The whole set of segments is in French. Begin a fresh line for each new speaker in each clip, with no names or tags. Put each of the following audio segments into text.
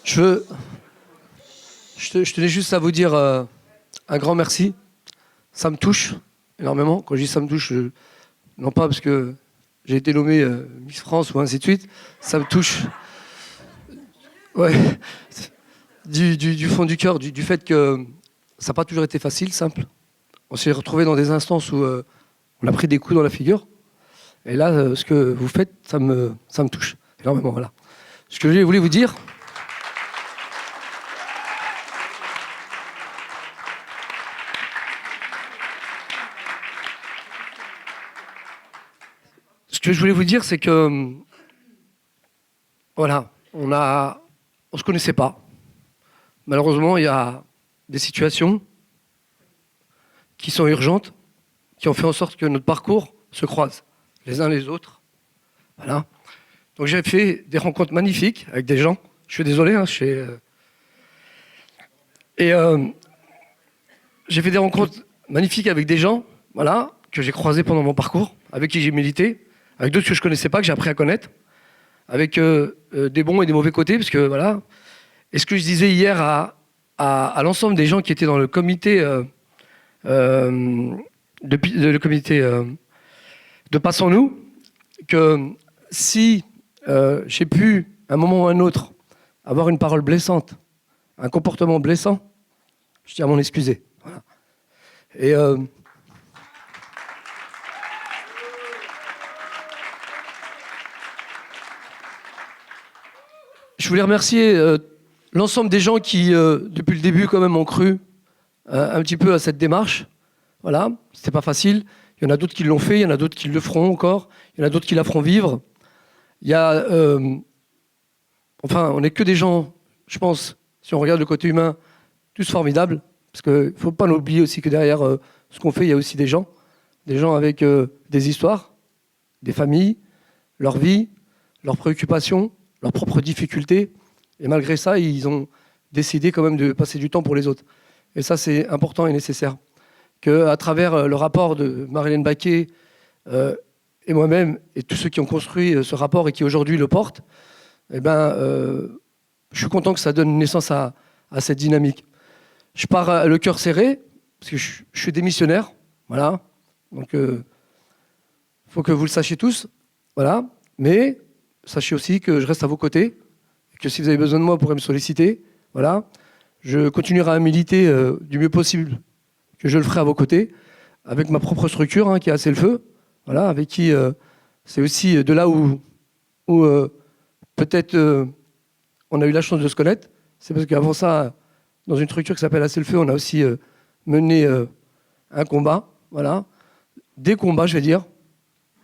Je tenais juste à vous dire un grand merci. Ça me touche énormément. Quand je dis ça me touche, non pas parce que j'ai été nommé Miss France ou ainsi de suite. Ça me touche ouais, du fond du cœur, du fait que ça n'a pas toujours été facile, simple. On s'est retrouvé dans des instances où on a pris des coups dans la figure. Et là, ce que vous faites, ça me touche énormément. Voilà. Ce que je voulais vous dire... Ce que je voulais vous dire, c'est que, voilà, on se connaissait pas. Malheureusement, il y a des situations qui sont urgentes, qui ont fait en sorte que notre parcours se croise les uns les autres. Voilà. Donc j'ai fait des rencontres magnifiques avec des gens. Je suis désolé, hein, j'ai fait des rencontres magnifiques avec des gens, voilà, que j'ai croisés pendant mon parcours, avec qui j'ai milité, avec d'autres que je connaissais pas, que j'ai appris à connaître, avec des bons et des mauvais côtés, parce que voilà. Et ce que je disais hier à l'ensemble des gens qui étaient dans le comité le comité de Passons-nous, que si j'ai pu, à un moment ou à un autre, avoir une parole blessante, un comportement blessant, je tiens à m'en excuser. Voilà. Et je voulais remercier l'ensemble des gens qui, depuis le début, quand même, ont cru un petit peu à cette démarche. Voilà, c'était pas facile. Il y en a d'autres qui l'ont fait, il y en a d'autres qui le feront encore, il y en a d'autres qui la feront vivre. Il y a, enfin, on n'est que des gens, je pense, si on regarde le côté humain, tous formidables, parce qu'il ne faut pas oublier aussi que derrière ce qu'on fait, il y a aussi des gens avec des histoires, des familles, leur vie, leurs préoccupations, leurs propres difficultés. Et malgré ça, ils ont décidé quand même de passer du temps pour les autres. Et ça, c'est important et nécessaire. Qu'à travers le rapport de Marilène Baquet et moi-même, et tous ceux qui ont construit ce rapport et qui aujourd'hui le portent, eh ben, je suis content que ça donne naissance à cette dynamique. Je pars le cœur serré, parce que je suis démissionnaire. Voilà. Donc, il faut que vous le sachiez tous. Voilà. Mais sachez aussi que je reste à vos côtés, et que si vous avez besoin de moi, vous pourrez me solliciter. Voilà. Je continuerai à militer du mieux possible, que je le ferai à vos côtés, avec ma propre structure, hein, qui est Assez le Feu, voilà, avec qui c'est aussi de là où peut-être on a eu la chance de se connaître. C'est parce qu'avant ça, dans une structure qui s'appelle Assez le Feu, on a aussi mené un combat, voilà, des combats, je vais dire,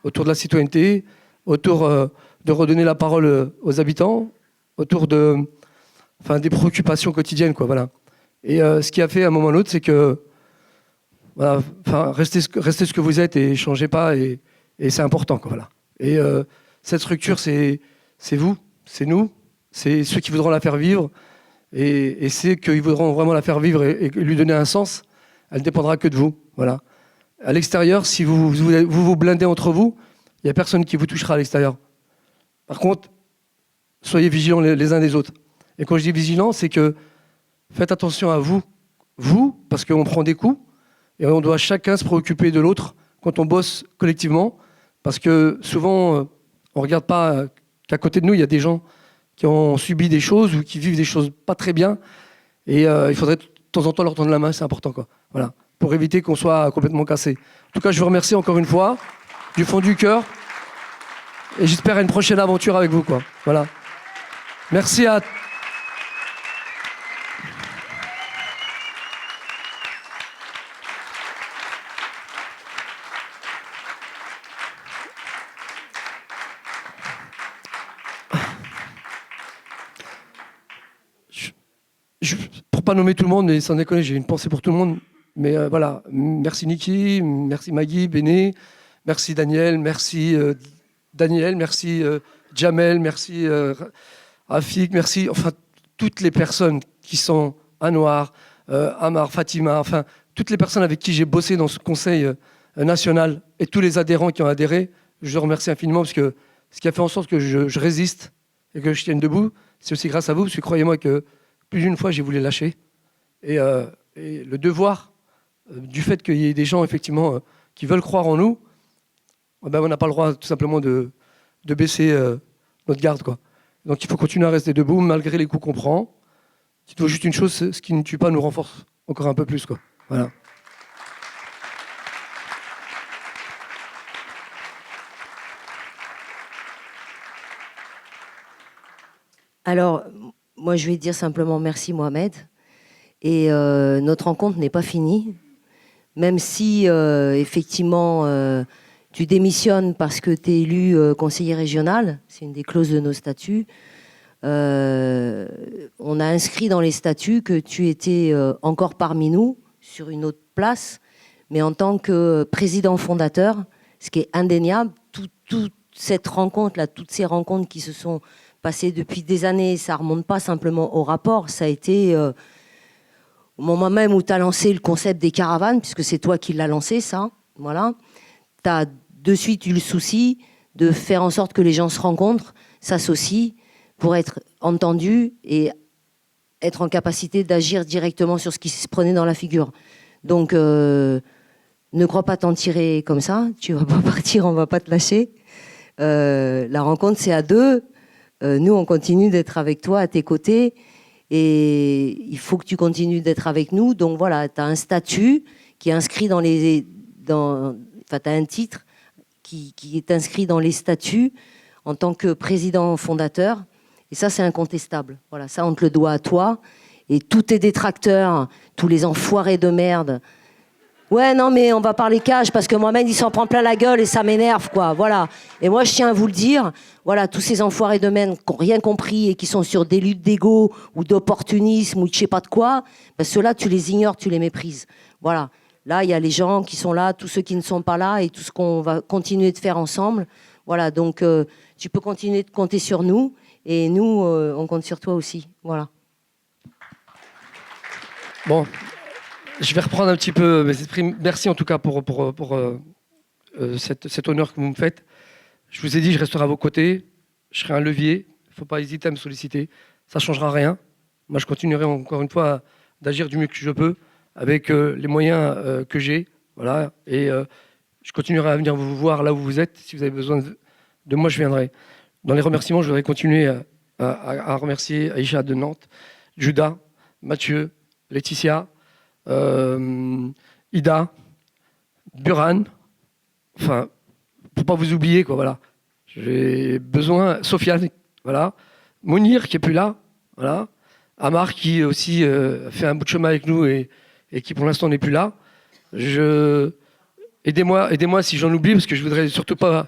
autour de la citoyenneté, autour de redonner la parole aux habitants, autour des préoccupations quotidiennes, quoi, voilà. Et ce qui a fait à un moment ou à l'autre, c'est que voilà, restez ce que vous êtes et changez pas, et c'est important, quoi, voilà. Et cette structure, c'est vous, c'est nous, c'est ceux qui voudront la faire vivre, et ceux qui voudront vraiment la faire vivre et lui donner un sens. Elle ne dépendra que de vous, voilà. À l'extérieur, si vous blindez entre vous, il n'y a personne qui vous touchera à l'extérieur. Par contre, soyez vigilants les uns des autres. Et quand je dis vigilants, c'est que faites attention à vous, parce qu'on prend des coups, et on doit chacun se préoccuper de l'autre quand on bosse collectivement, parce que souvent, on ne regarde pas qu'à côté de nous, il y a des gens qui ont subi des choses ou qui vivent des choses pas très bien, et il faudrait de temps en temps leur tendre la main, c'est important, quoi. Voilà, pour éviter qu'on soit complètement cassé. En tout cas, je vous remercie encore une fois, du fond du cœur, et j'espère à une prochaine aventure avec vous, quoi. Voilà. Merci à... Pour pas nommer tout le monde, mais sans déconner, j'ai une pensée pour tout le monde. Mais voilà, merci Niki, merci Maggie, Béné, merci Daniel, merci Jamel, merci Rafik, merci, enfin, toutes les personnes qui sont Anouar, Amar, Fatima, enfin, toutes les personnes avec qui j'ai bossé dans ce conseil national et tous les adhérents qui ont adhéré, je remercie infiniment parce que ce qui a fait en sorte que je résiste et que je tienne debout, c'est aussi grâce à vous, parce que croyez-moi que plus d'une fois, j'ai voulu lâcher. Et le devoir du fait qu'il y ait des gens, effectivement, qui veulent croire en nous, ben, on n'a pas le droit, tout simplement, de baisser notre garde, quoi. Donc il faut continuer à rester debout, malgré les coups qu'on prend. Dites-vous juste une chose, ce qui ne tue pas nous renforce encore un peu plus, quoi. Voilà.
Alors, moi, je vais dire simplement merci, Mohamed. Et notre rencontre n'est pas finie. Même si, effectivement, tu démissionnes parce que tu es élu conseiller régional, c'est une des clauses de nos statuts. On a inscrit dans les statuts que tu étais encore parmi nous, sur une autre place, mais en tant que président fondateur, ce qui est indéniable, toute cette rencontre-là, toutes ces rencontres qui se sont passées depuis des années, ça ne remonte pas simplement au rapport, ça a été au moment même où tu as lancé le concept des caravanes, puisque c'est toi qui l'as lancé, ça, voilà, tu as de suite eu le souci de faire en sorte que les gens se rencontrent, s'associent, pour être entendus et être en capacité d'agir directement sur ce qui se prenait dans la figure. Donc, ne crois pas t'en tirer comme ça, tu vas pas partir, on va pas te lâcher. La rencontre, c'est à deux. Nous, on continue d'être avec toi, à tes côtés, et il faut que tu continues d'être avec nous. Donc voilà, tu as un statut qui est inscrit dans les... Enfin, tu as un titre qui est inscrit dans les statuts en tant que président fondateur. Et ça, c'est incontestable. Voilà, ça, on te le doit à toi. Et tous tes détracteurs, tous les enfoirés de merde. Ouais, non, mais on va parler cash parce que Mohamed, il s'en prend plein la gueule et ça m'énerve, quoi. Voilà. Et moi, je tiens à vous le dire. Voilà, tous ces enfoirés de merde qui n'ont rien compris et qui sont sur des luttes d'ego ou d'opportunisme ou de je sais pas de quoi, ben ceux-là, tu les ignores, tu les méprises. Voilà. Là, il y a les gens qui sont là, tous ceux qui ne sont pas là et tout ce qu'on va continuer de faire ensemble. Voilà, donc tu peux continuer de compter sur nous. Et nous, on compte sur toi aussi. Voilà.
Bon, je vais reprendre un petit peu mes esprits. Merci en tout cas pour cet honneur que vous me faites. Je vous ai dit, je resterai à vos côtés. Je serai un levier. Il ne faut pas hésiter à me solliciter. Ça ne changera rien. Moi, je continuerai encore une fois d'agir du mieux que je peux avec les moyens que j'ai. Voilà. Et je continuerai à venir vous voir là où vous êtes. Si vous avez besoin de moi, je viendrai. Dans les remerciements, je voudrais continuer à remercier Aïcha de Nantes, Judas, Mathieu, Laetitia, Ida, Buran, enfin, pour pas vous oublier, quoi, voilà. J'ai besoin, Sofiane, voilà, Mounir qui est plus là, voilà, Amar qui aussi fait un bout de chemin avec nous et qui pour l'instant n'est plus là. Aidez-moi si j'en oublie, parce que je voudrais surtout pas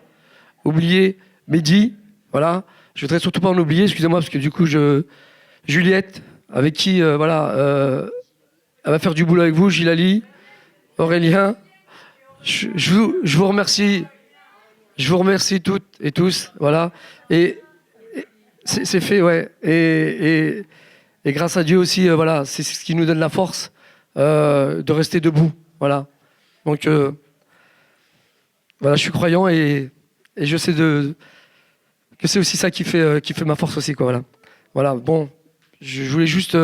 oublier Mehdi. Voilà, je voudrais surtout pas en oublier, excusez-moi, parce que du coup, Juliette, avec qui, elle va faire du boulot avec vous, Gilali, Aurélien, je vous remercie toutes et tous, voilà, et c'est fait, ouais, et grâce à Dieu aussi, voilà, c'est ce qui nous donne la force de rester debout, voilà, donc, voilà, je suis croyant et je sais que c'est aussi ça qui fait ma force aussi, quoi, voilà. Voilà, bon, je voulais juste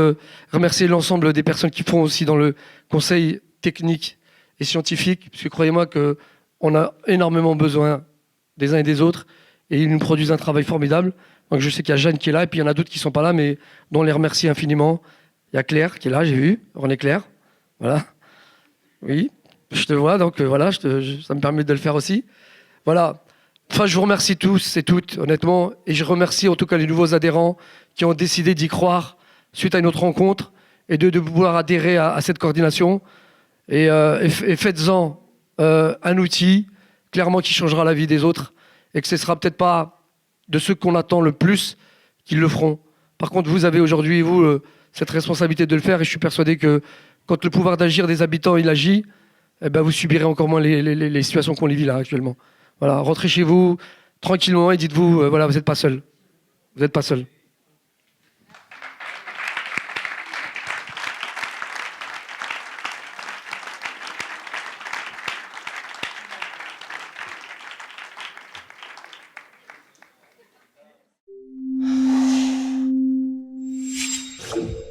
remercier l'ensemble des personnes qui font aussi dans le conseil technique et scientifique, parce que croyez-moi qu'on a énormément besoin des uns et des autres, et ils nous produisent un travail formidable. Donc je sais qu'il y a Jeanne qui est là, et puis il y en a d'autres qui ne sont pas là, mais dont on les remercie infiniment. Il y a Claire qui est là, j'ai vu, René Claire, voilà. Oui, je te vois, donc voilà, ça me permet de le faire aussi. Voilà. Enfin, je vous remercie tous et toutes, honnêtement, et je remercie en tout cas les nouveaux adhérents qui ont décidé d'y croire suite à notre rencontre et de vouloir adhérer à cette coordination. Et faites-en un outil, clairement, qui changera la vie des autres, et que ce ne sera peut-être pas de ceux qu'on attend le plus qui le feront. Par contre, vous avez aujourd'hui, vous, cette responsabilité de le faire, et je suis persuadé que quand le pouvoir d'agir des habitants, il agit, eh ben, vous subirez encore moins les situations qu'on vit là actuellement. Voilà, rentrez chez vous tranquillement et dites-vous, voilà, vous n'êtes pas seul. Vous n'êtes pas seul. Voilà.